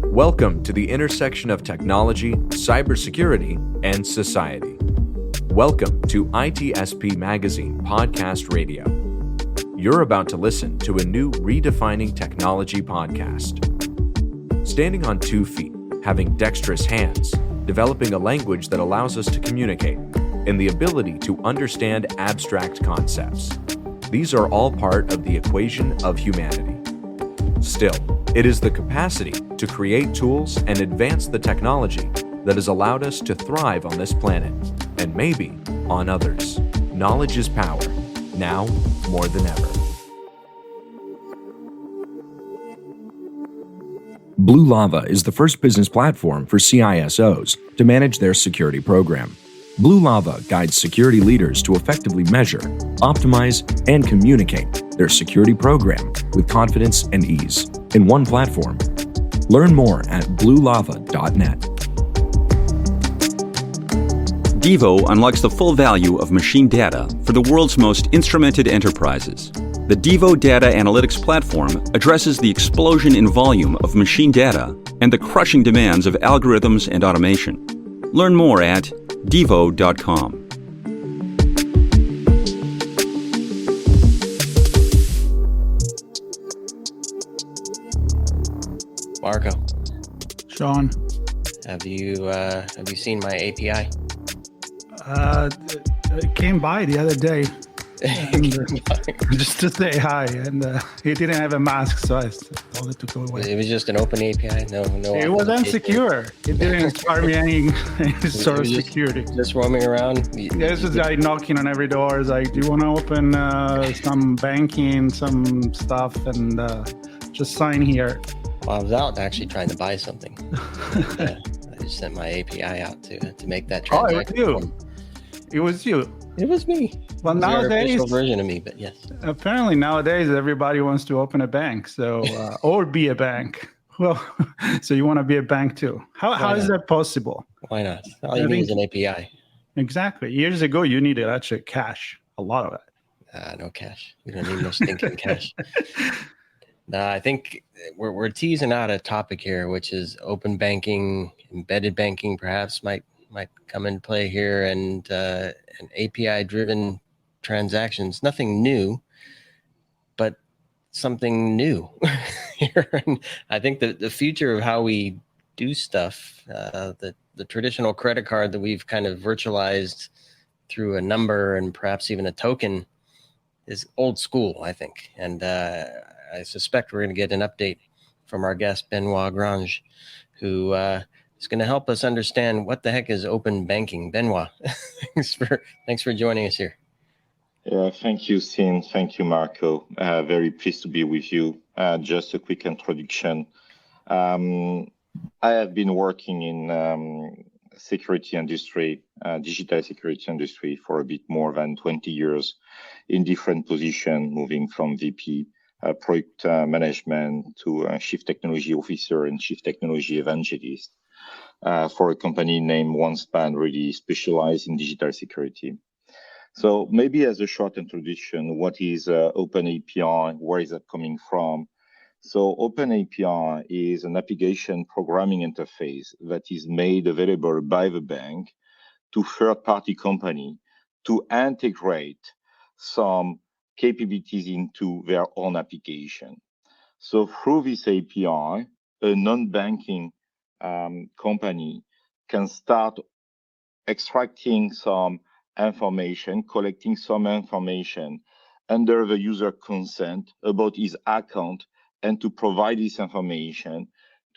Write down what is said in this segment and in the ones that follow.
Welcome to the intersection of technology, cybersecurity, and society. Welcome to ITSPmagazine Podcast Radio. You're about to listen to a new Redefining Technology podcast. Standing on 2 feet, having dexterous hands, developing a language that allows us to communicate, and the ability to understand abstract concepts. These are all part of the equation of humanity. Still, it is the capacity to create tools and advance the technology that has allowed us to thrive on this planet, and maybe on others. Knowledge is power, now more than ever. Blue Lava is the first business platform for CISOs to manage their security program. Blue Lava guides security leaders to effectively measure, optimize, and communicate their security program with confidence and ease in one platform. Learn more at bluelava.net. Devo unlocks the full value of machine data for the world's most instrumented enterprises. The Devo Data Analytics Platform addresses the explosion in volume of machine data and the crushing demands of algorithms and automation. Learn more at devo.com. Marco, Sean, have you seen my API? it came by the other day, and, just to say hi, and he didn't have a mask, so I told it to go away. It was just an open API. No. It was unsecure. It didn't require me any sort of security. Just roaming around. This was like knocking on every door. It's like, do you want to open some banking, some stuff, and just sign here? Well, I was out actually trying to buy something. I just sent my API out to make that transaction. Oh, it was you. It was me. Well, nowadays, official version of me, but yes. Apparently nowadays everybody wants to open a bank, so or be a bank. Well, so you want to be a bank too. How is that possible? Why not? All you need is an API. Exactly. Years ago, you needed actually cash, a lot of it. No cash. We don't need no stinking cash. No, I think we're teasing out a topic here, which is open banking, embedded banking, perhaps might come into play here, and API-driven transactions. Nothing new, but something new here. And I think the future of how we do stuff, the traditional credit card that we've kind of virtualized through a number and perhaps even a token, is old school, I think. And I suspect we're going to get an update from our guest, Benoit Grangé, who is going to help us understand what the heck is open banking. Benoit, thanks for joining us here. Yeah, thank you, Sin. Thank you, Marco. Very pleased to be with you. Just a quick introduction. I have been working in security industry, digital security industry for a bit more than 20 years in different positions, moving from VP product management to chief technology officer and chief technology evangelist for a company named OneSpan, really specialized in digital security. So maybe as a short introduction, what is Open API? Where is that coming from? So Open API is an application programming interface that is made available by the bank to third-party company to integrate some capabilities into their own application. So through this API, a non-banking company can start extracting some information, collecting some information under the user consent about his account, and to provide this information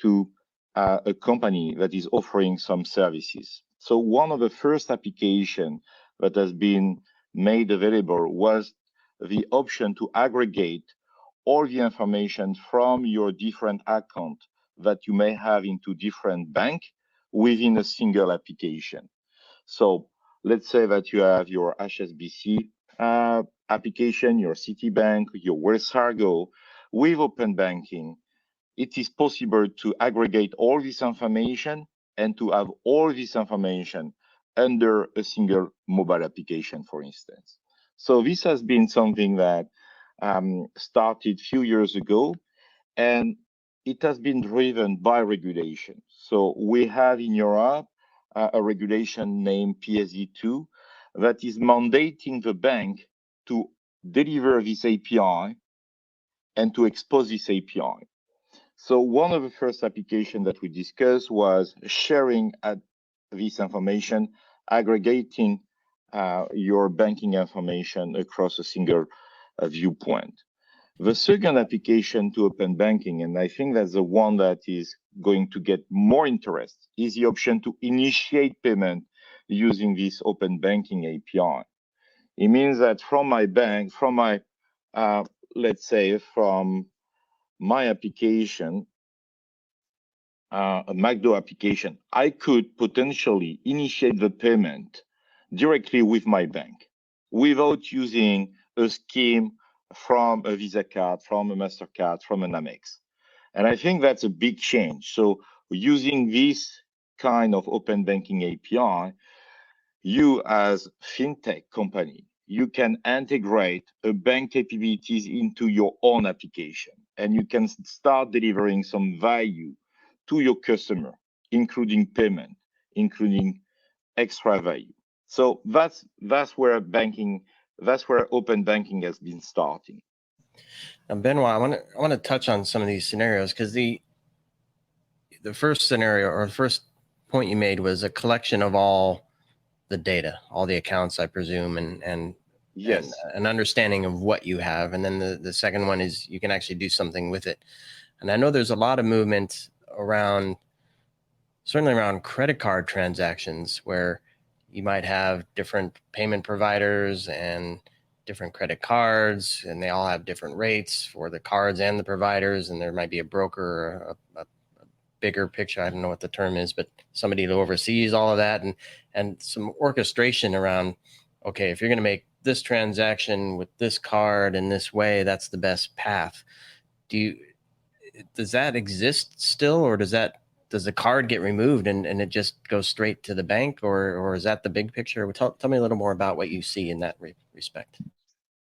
to a company that is offering some services. So one of the first applications that has been made available was the option to aggregate all the information from your different accounts that you may have into different banks within a single application. So let's say that you have your HSBC application, your Citibank, your Wells Fargo. With open banking, it is possible to aggregate all this information and to have all this information under a single mobile application, for instance. So this has been something that started a few years ago, and it has been driven by regulation. So we have in Europe a regulation named PSD2 that is mandating the bank to deliver this API and to expose this API. So one of the first applications that we discussed was sharing this information, aggregating your banking information across a single viewpoint. The second application to open banking, and I think that's the one that is going to get more interest, is the option to initiate payment using this open banking API. It means that from my bank, from my, let's say, from my application, a McDo application, I could potentially initiate the payment directly with my bank without using a scheme from a Visa card, from a MasterCard, from an Amex. And I think that's a big change. So using this kind of open banking API, you as fintech company, you can integrate a bank capabilities into your own application, and you can start delivering some value to your customer, including payment, including extra value. So that's where open banking has been starting. Now, Benoit, I want to touch on some of these scenarios, because the first scenario, or the first point you made, was a collection of all the data, all the accounts, I presume, and yes, and an understanding of what you have. And then the second one is you can actually do something with it. And I know there's a lot of movement around, certainly around credit card transactions, where you might have different payment providers and different credit cards, and they all have different rates for the cards and the providers. And there might be a broker, or a bigger picture, I don't know what the term is, but somebody who oversees all of that, and some orchestration around, okay, if you're going to make this transaction with this card in this way, that's the best path. Does that exist still, or does the card get removed and it just goes straight to the bank, or is that the big picture? Tell me a little more about what you see in that respect.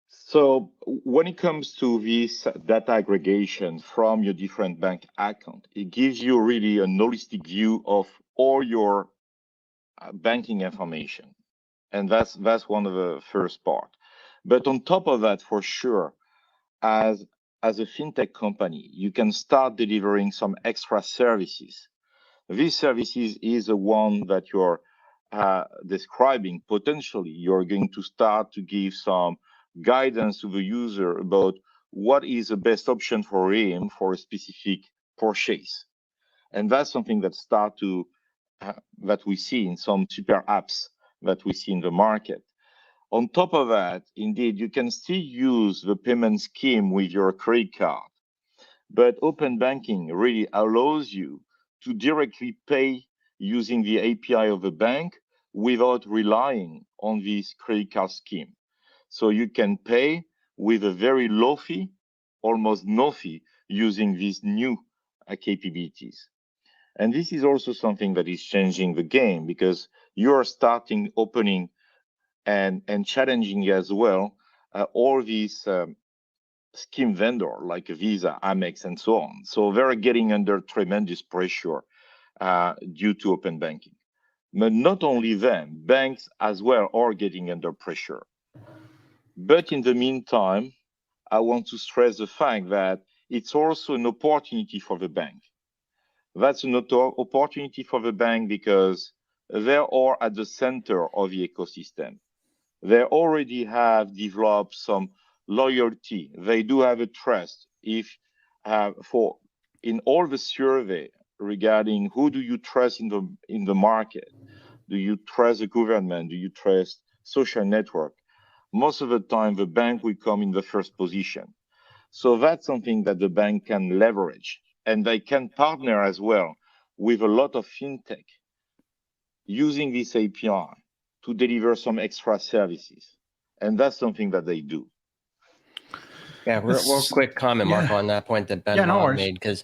So when it comes to this data aggregation from your different bank account, it gives you really a holistic view of all your banking information. And that's one of the first part. But on top of that, for sure, as a fintech company, you can start delivering some extra services. These services is the one that you're describing. Potentially, you're going to start to give some guidance to the user about what is the best option for him for a specific purchase. And that's something that that we see in some super apps that we see in the market. On top of that, indeed, you can still use the payment scheme with your credit card, but open banking really allows you to directly pay using the API of the bank without relying on this credit card scheme. So you can pay with a very low fee, almost no fee, using these new capabilities. And this is also something that is changing the game, because you are starting opening and challenging as well all these scheme vendor like Visa, Amex, and so on. So they're getting under tremendous pressure due to open banking. But not only them, banks as well are getting under pressure. But in the meantime, I want to stress the fact that it's also an opportunity for the bank. That's an opportunity for the bank because they are at the center of the ecosystem. They already have developed some loyalty. They do have a trust. If in all the survey regarding who do you trust in the market, do you trust the government? Do you trust social network? Most of the time, the bank will come in the first position. So that's something that the bank can leverage, and they can partner as well with a lot of fintech using this API to deliver some extra services. And that's something that they do. Yeah, real quick comment, Marco, on that point that Benoit made, because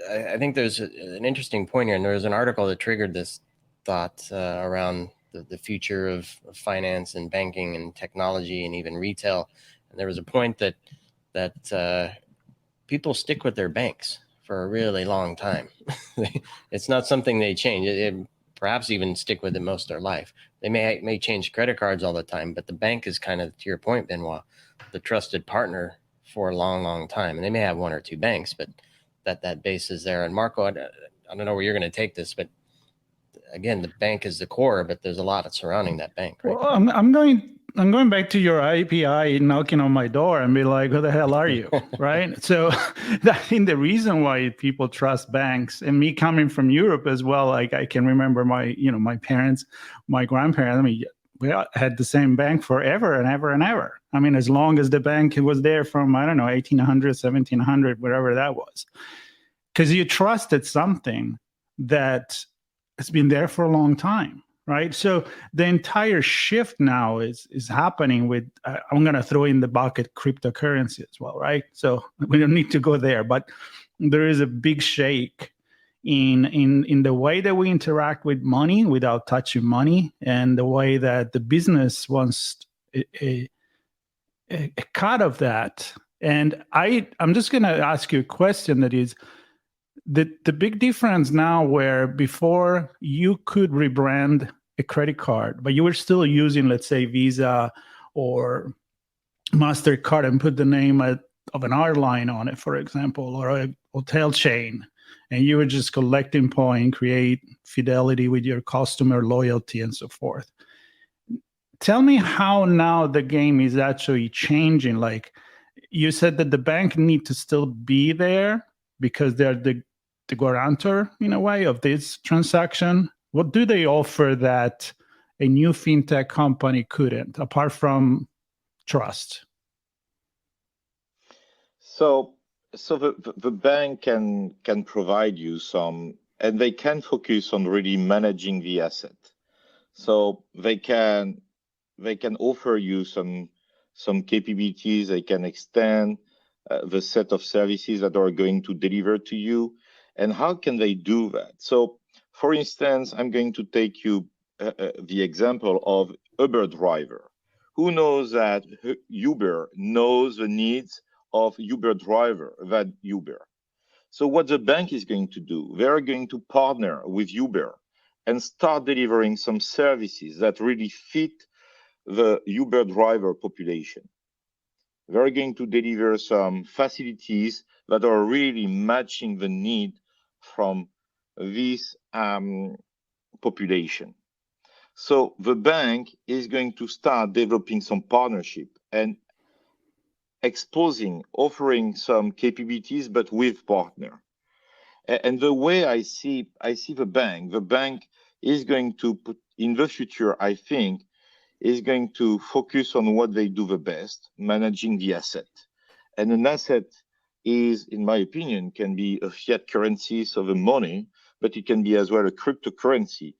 I think there's an interesting point here, and there was an article that triggered this thought around the future of finance and banking and technology and even retail. And there was a point that people stick with their banks for a really long time. It's not something they change. It perhaps even stick with it most of their life. They may change credit cards all the time, but the bank is kind of, to your point, Benoit, the trusted partner for a long, long time. And they may have one or two banks, but that base is there. And Marco, I don't know where you're going to take this, but again, the bank is the core, but there's a lot surrounding that bank, right? Well, I'm going back to your API knocking on my door and be like, who the hell are you? Right. So I think the reason why people trust banks, and me coming from Europe as well, like I can remember my parents, my grandparents, I mean, we had the same bank forever and ever and ever. I mean, as long as the bank was there from, I don't know, 1800, 1700, whatever that was, because you trusted something that has been there for a long time. Right. So the entire shift now is happening with, I'm going to throw in the bucket cryptocurrency as well. Right. So we don't need to go there, but there is a big shake in the way that we interact with money without touching money, and the way that the business wants a cut of that. And I'm just going to ask you a question that is, the big difference now, where before you could rebrand a credit card, but you were still using, let's say, Visa or MasterCard and put the name of an airline on it, for example, or a hotel chain, and you were just collecting points, create fidelity with your customer, loyalty, and so forth. Tell me how now the game is actually changing. Like you said that the bank need to still be there because they're the guarantor in a way of this transaction. What do they offer that a new fintech company couldn't, apart from trust? So the bank can provide you some, and they can focus on really managing the asset. So they can offer you some capabilities. They can extend the set of services that are going to deliver to you. And how can they do that? So, for instance, I'm going to take you the example of Uber driver. Who knows that Uber knows the needs of Uber driver than Uber? So what the bank is going to do, they're going to partner with Uber and start delivering some services that really fit the Uber driver population. They're going to deliver some facilities that are really matching the need from this population. So the bank is going to start developing some partnership and offering some capabilities, but with partner. And the way I see the bank is going to put in the future, I think, is going to focus on what they do the best, managing the asset. And an asset is, in my opinion, can be a fiat currency, so the money, but it can be as well a cryptocurrency,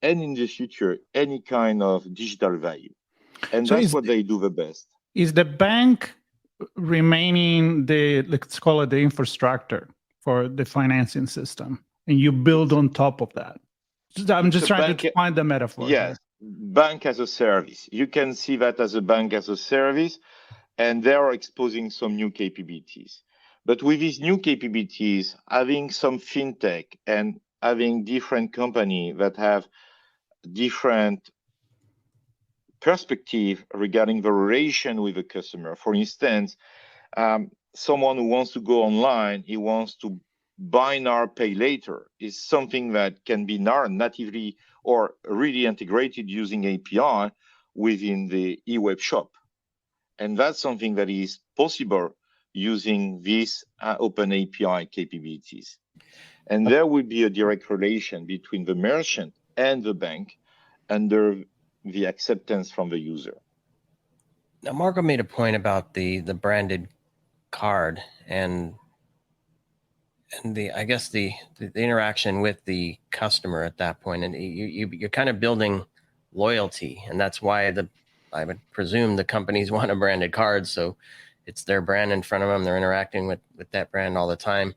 and in the future, any kind of digital value. And so that's what they do the best. Is the bank remaining let's call it the infrastructure for the financing system, and you build on top of that? I'm just trying to find the metaphor. Yes, bank as a service. You can see that as a bank as a service, and they are exposing some new capabilities. But with these new capabilities, having some fintech and having different companies that have different perspective regarding the relation with the customer. For instance, someone who wants to go online, he wants to buy now, pay later, is something that can be now natively or really integrated using API within the eWeb shop. And that's something that is possible using these open API capabilities. And there will be a direct relation between the merchant and the bank under the acceptance from the user. Now, Marco made a point about the branded card and the I guess the interaction with the customer at that point, and you're kind of building loyalty, and that's why I would presume the companies want a branded card, so it's their brand in front of them. They're interacting with that brand all the time.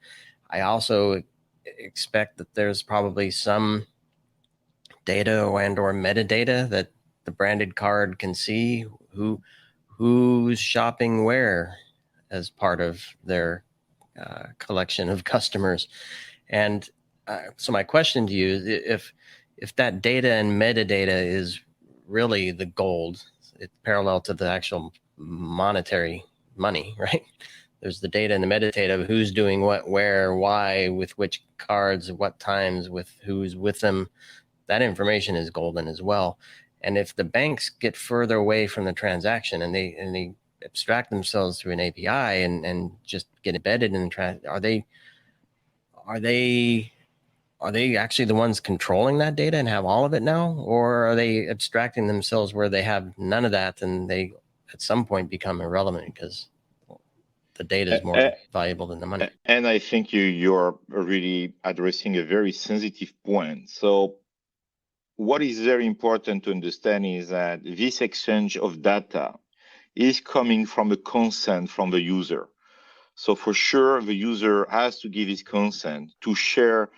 I also expect that there's probably some data or metadata that the branded card can see who's shopping where as part of their collection of customers. And so my question to you is, if that data and metadata is really the gold, it's parallel to the actual monetary money, right? There's the data and the metadata of who's doing what, where, why, with which cards, at what times, with who's with them. That information is golden as well. And if the banks get further away from the transaction and they abstract themselves through an API and just get embedded in the are they actually the ones controlling that data and have all of it now, or are they abstracting themselves where they have none of that and they at some point become irrelevant because the data is more valuable than the money? And I think you're really addressing a very sensitive point. So what is very important to understand is that this exchange of data is coming from a consent from the user. So for sure, the user has to give his consent to share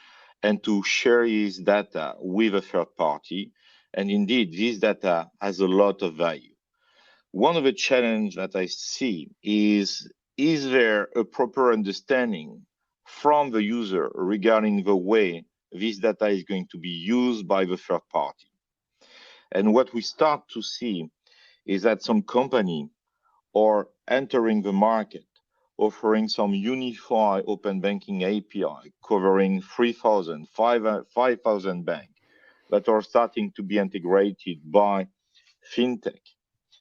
his data with a third party. And indeed, this data has a lot of value. One of the challenges that I see is there a proper understanding from the user regarding the way this data is going to be used by the third party? And what we start to see is that some company are entering the market, offering some unified open banking API covering 3,000, 5,000 banks that are starting to be integrated by fintech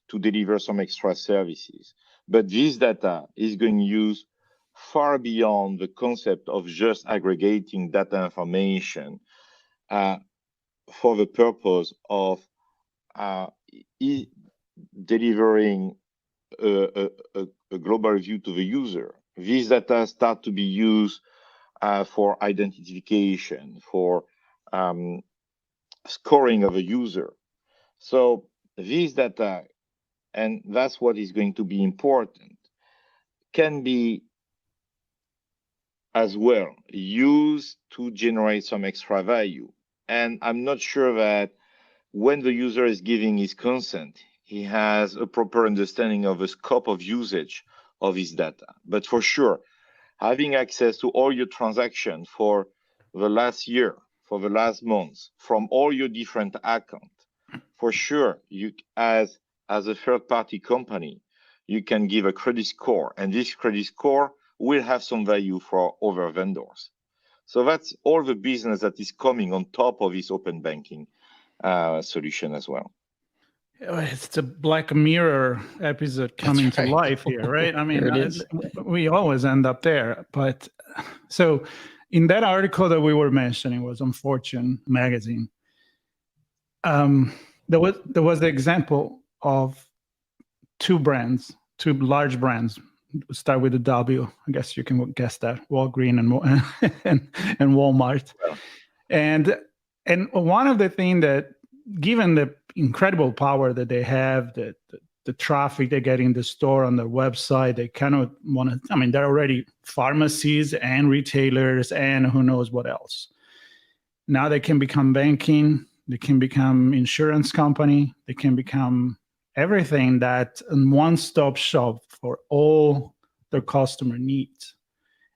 to deliver some extra services. But this data is going to use far beyond the concept of just aggregating data information for the purpose of delivering a global view to the user. These data start to be used for identification, for scoring of a user. So these data, and that's what is going to be important, can be as well used to generate some extra value. And I'm not sure that when the user is giving his consent, he has a proper understanding of the scope of usage of his data. But for sure, having access to all your transactions for the last year, for the last months, from all your different accounts, for sure, you as a third-party company, you can give a credit score, and this credit score will have some value for other vendors. So that's all the business that is coming on top of this open banking solution as well. It's a Black Mirror episode coming to life here, right? I mean, we always end up there. But so in that article that we were mentioning was on Fortune magazine. There was the example of two large brands. Start with a W. I guess you can guess that: Walgreens and Walmart. Well. And one of the things that, given the incredible power that they have, the traffic they get in the store on their website, they kind of want to. I mean, they're already pharmacies and retailers and who knows what else. Now they can become banking. They can become insurance company. They can become everything, that one-stop shop for all their customer needs.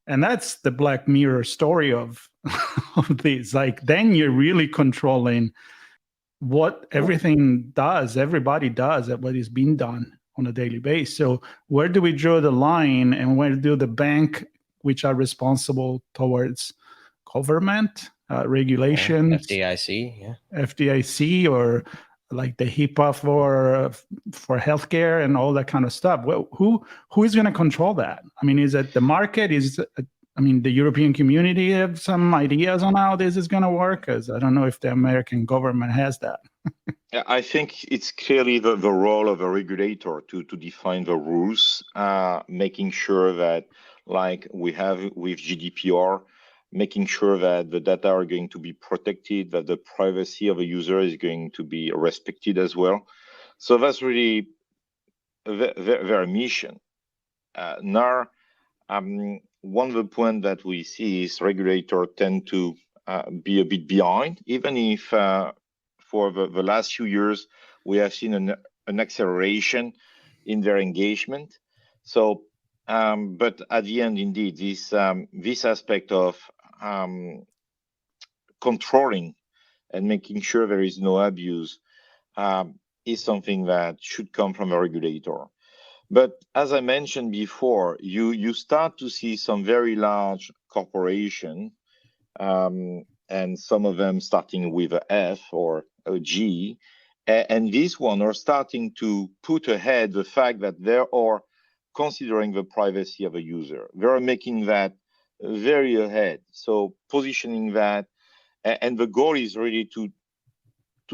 And that's the Black Mirror story of this. Like, then you're really controlling what everything does, everybody does, what is being done on a daily basis. So where do we draw the line, and where do the bank, which are responsible towards government, regulations, FDIC, or like the HIPAA for healthcare and all that kind of stuff? Well, who is going to control that? I mean, is it the market? The European community have some ideas on how this is going to work? Because I don't know if the American government has that. I think it's clearly the role of a regulator to define the rules, making sure that, like we have with GDPR, making sure that the data are going to be protected, that the privacy of a user is going to be respected as well. So that's really their mission. Now, one of the points that we see is regulators tend to be a bit behind, even if for the last few years, we have seen an acceleration in their engagement. So, but at the end, indeed, this aspect of controlling and making sure there is no abuse is something that should come from a regulator. But as I mentioned before, you start to see some very large corporations, and some of them starting with a F or a G, and this one are starting to put ahead the fact that they are considering the privacy of a user. They are making that very ahead. So positioning that, and the goal is really to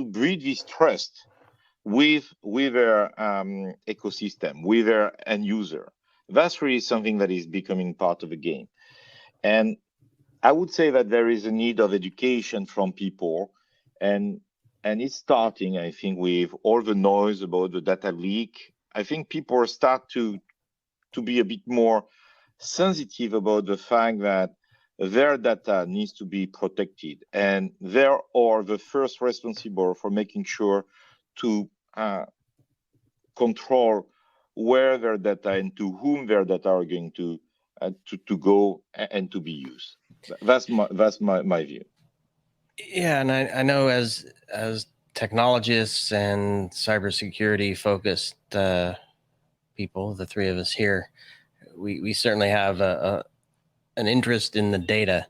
breed this trust with their ecosystem, with their end user. That's really something that is becoming part of the game. And I would say that there is a need of education from people, and it's starting, I think, with all the noise about the data leak. I think people start to be a bit more sensitive about the fact that their data needs to be protected, and they are the first responsible for making sure to control where their data and to whom their data are going to go and to be used. That's my view. Yeah, and I know as technologists and cybersecurity focused people, the three of us here, we certainly have an interest in the data,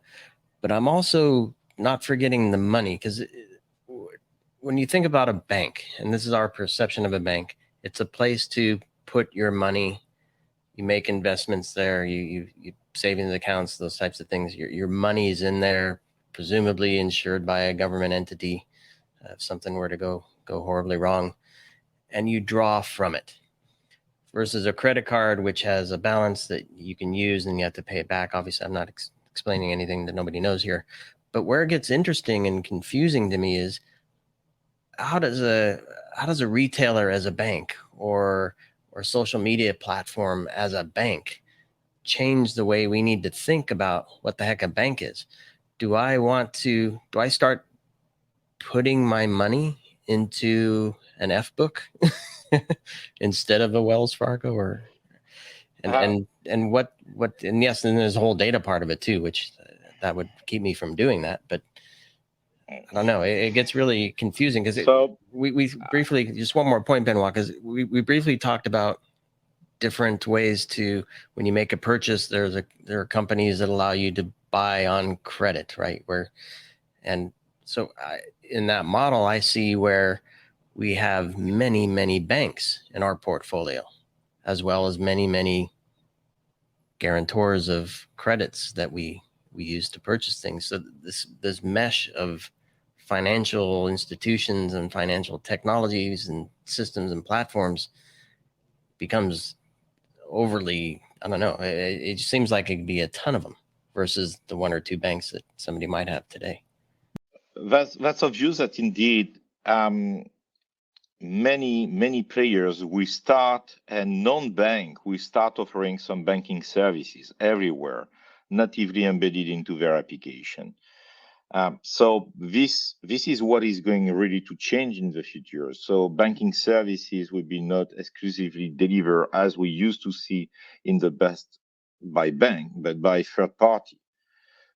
but I'm also not forgetting the money, because when you think about a bank, and this is our perception of a bank, it's a place to put your money. You make investments there, you savings accounts, those types of things. Your money is in there, presumably insured by a government entity if something were to go horribly wrong, and you draw from it. Versus a credit card, which has a balance that you can use and you have to pay it back. Obviously, I'm not explaining anything that nobody knows here. But where it gets interesting and confusing to me is how does a retailer as a bank or social media platform as a bank change the way we need to think about what the heck a bank is? Do I start putting my money into an F book instead of a Wells Fargo, or and yes, and there's a whole data part of it too, which that would keep me from doing that. But I don't know, it gets really confusing because we briefly, just one more point, Benoit, because we briefly talked about different ways to, when you make a purchase, there are companies that allow you to buy on credit, right? So in that model, I see where we have many, many banks in our portfolio, as well as many, many guarantors of credits that we use to purchase things. So this mesh of financial institutions and financial technologies and systems and platforms becomes overly, I don't know, it just seems like it could be a ton of them versus the one or two banks that somebody might have today. That's obvious that indeed many players will start, and non-bank will start offering some banking services everywhere, natively embedded into their application. So this is what is going really to change in the future. So banking services will be not exclusively delivered as we used to see in the past by bank, but by third party,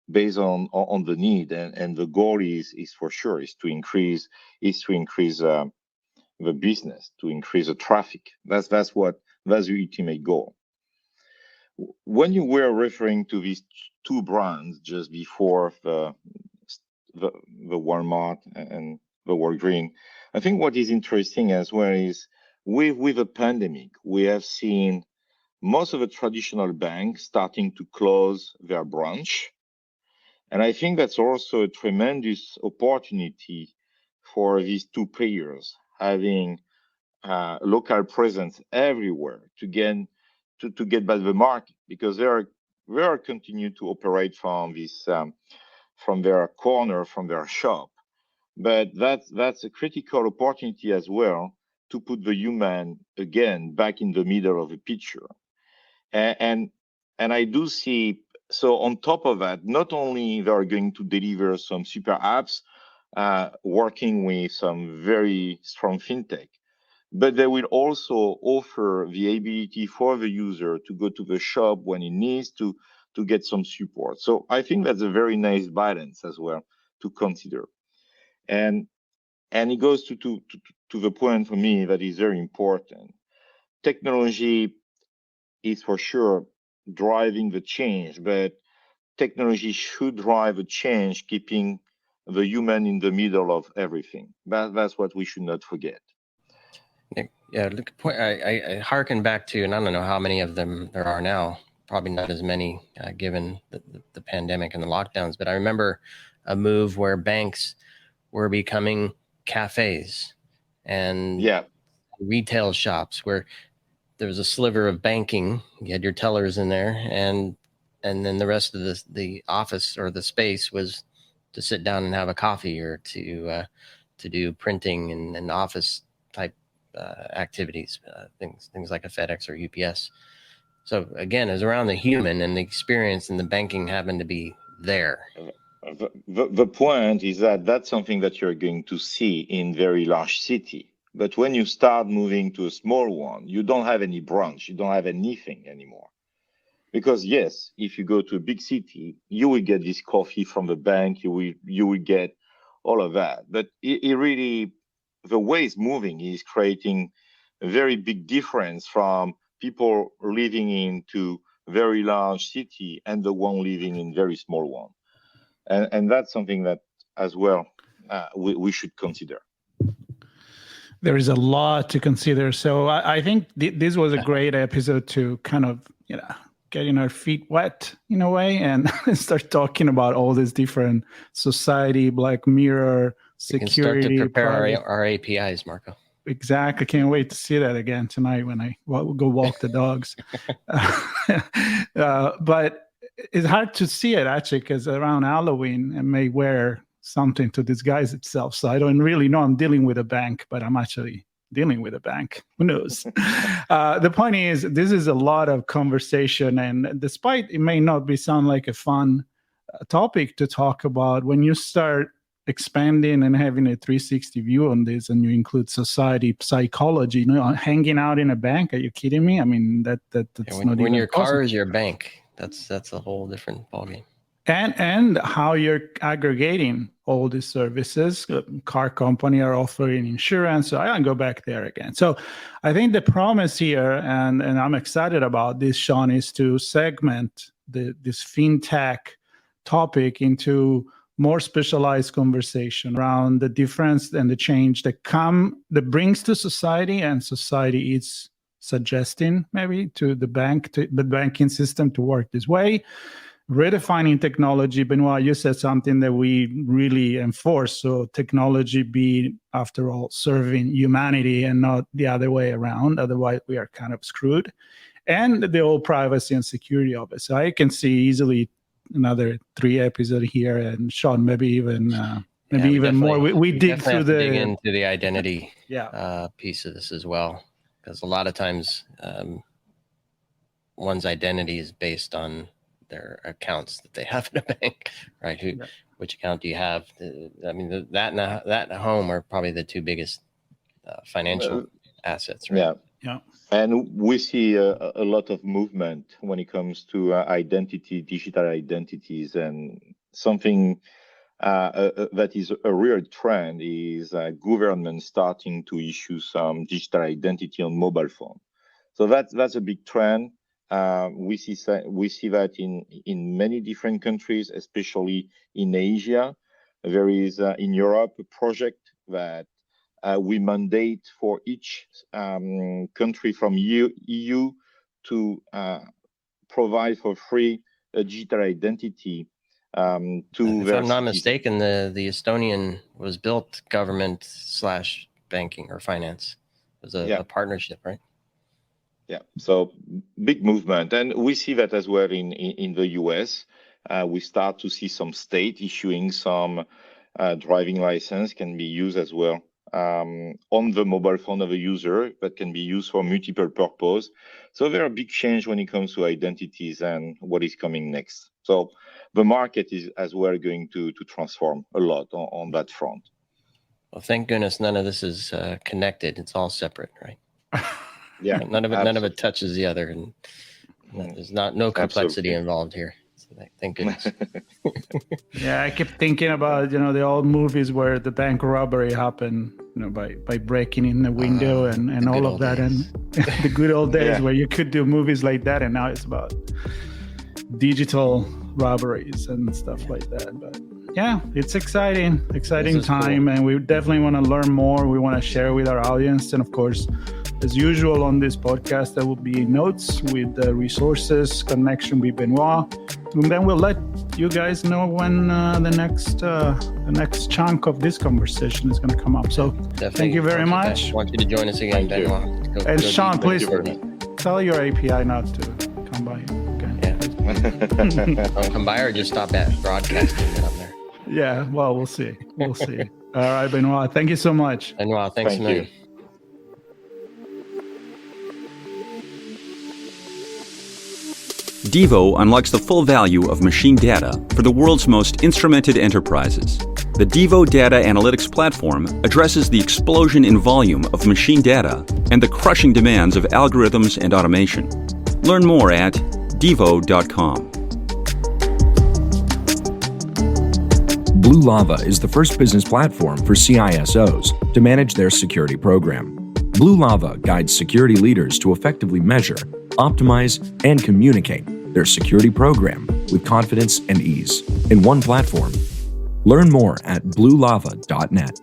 based on the need. And the goal is for sure is to increase the business, to increase the traffic. That's the ultimate goal. When you were referring to these two brands just before the Walmart and the Walgreens, I think what is interesting as well is with the pandemic, we have seen most of the traditional banks starting to close their branch. And I think that's also a tremendous opportunity for these two players having local presence everywhere to get back the market, because they are continue to operate from this from their corner, from their shop. But that's a critical opportunity as well to put the human again back in the middle of the picture. And I do see, so on top of that, not only they are going to deliver some super apps, working with some very strong fintech. But they will also offer the ability for the user to go to the shop when he needs to get some support. So I think that's a very nice balance as well to consider. And it goes to the point for me that is very important. Technology is for sure driving the change, but technology should drive a change, keeping the human in the middle of everything. That's what we should not forget. Yeah, look, I hearken back to, and I don't know how many of them there are now, probably not as many given the pandemic and the lockdowns, but I remember a move where banks were becoming cafes and retail shops where there was a sliver of banking. You had your tellers in there, and then the rest of the office or the space was to sit down and have a coffee or to do printing and office type activities, things like a FedEx or UPS. So again, it's around the human and the experience, and the banking happened to be there. The point is that that's something that you're going to see in very large city. But when you start moving to a small one, you don't have any branch, you don't have anything anymore. Because yes, if you go to a big city, you will get this coffee from the bank, you will get all of that. But it really, the way it's moving is creating a very big difference from people living into very large city and the one living in very small one. And that's something that as well we should consider. There is a lot to consider. So I think this was a great episode to kind of, getting our feet wet in a way and start talking about all these different society, Black Mirror, security. We can start to prepare our APIs, Marco. Exactly. Can't wait to see that again tonight when I go walk the dogs. But it's hard to see it actually because around Halloween I may wear something to disguise itself. So I don't really know I'm dealing with a bank, but I'm actually dealing with a bank. Who knows? The point is, this is a lot of conversation, and despite it may not sound like a fun topic to talk about, when you start expanding and having a 360 view on this, and you include society, psychology, hanging out in a bank, are you kidding me? I mean, that's not when even your possible. car is your bank, that's a whole different ballgame. And how you're aggregating all these services. Car company are offering insurance. So I'll go back there again. So I think the promise here, and I'm excited about this, Sean, is to segment this fintech topic into more specialized conversation around the difference and the change that brings to society, and society is suggesting maybe to the banking system to work this way. Redefining technology. Benoit, you said something that we really enforce. So technology be, after all, serving humanity and not the other way around. Otherwise, we are kind of screwed. And the whole privacy and security of it. So I can see easily another 3 episodes here, and Sean, maybe even more. We dig through dig into the identity piece of this as well, because a lot of times one's identity is based on their accounts that they have in a bank, right? Which account do you have? I mean, that and a home are probably the 2 biggest financial assets, right? Yeah. And we see a lot of movement when it comes to identity, digital identities, and something that is a real trend is government starting to issue some digital identity on mobile phone. So that's a big trend. We see that in many different countries, especially in Asia. There is in Europe a project that we mandate for each country from EU to provide for free a digital identity to if I'm not mistaken, the Estonian was built government/banking or finance. It was a partnership, right? Yeah, so big movement. And we see that as well in the US. We start to see some state issuing some driving license can be used as well on the mobile phone of a user that can be used for multiple purposes. So there are big change when it comes to identities and what is coming next. So the market is as well going to transform a lot on that front. Well, thank goodness none of this is connected. It's all separate, right? Yeah, none of it touches the other, and there's no complexity involved here. So thank goodness. Yeah, I kept thinking about the old movies where the bank robbery happened, by breaking in the window and all of that, days. and the good old days where you could do movies like that, and now it's about digital robberies and stuff like that. But yeah, it's exciting time, cool. And we definitely want to learn more. We want to share with our audience, and of course, as usual on this podcast, there will be notes with the resources, connection with Benoit, and then we'll let you guys know when the next chunk of this conversation is going to come up. So thank you very much. I want you to join us again, Benoit. And Sean, please tell your API not to come by. Okay. Yeah. Come by or just stop at broadcasting up there. Yeah, well, we'll see. All right, Benoit, thank you so much. Benoit, thanks a million. Devo unlocks the full value of machine data for the world's most instrumented enterprises. The Devo Data Analytics Platform addresses the explosion in volume of machine data and the crushing demands of algorithms and automation. Learn more at devo.com. Blue Lava is the first business platform for CISOs to manage their security program. Blue Lava guides security leaders to effectively measure, optimize, and communicate their security program with confidence and ease in one platform. Learn more at bluelava.net.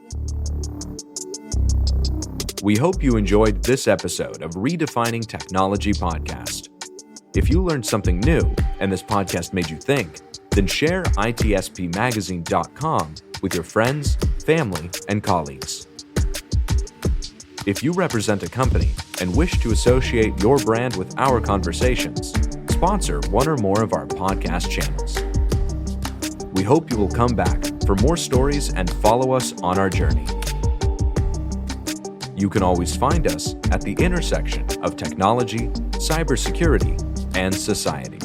We hope you enjoyed this episode of Redefining Technology podcast. If you learned something new and this podcast made you think, then share ITSPmagazine.com with your friends, family, and colleagues. If you represent a company and wish to associate your brand with our conversations, sponsor one or more of our podcast channels. We hope you will come back for more stories and follow us on our journey. You can always find us at the intersection of technology, cybersecurity, and society.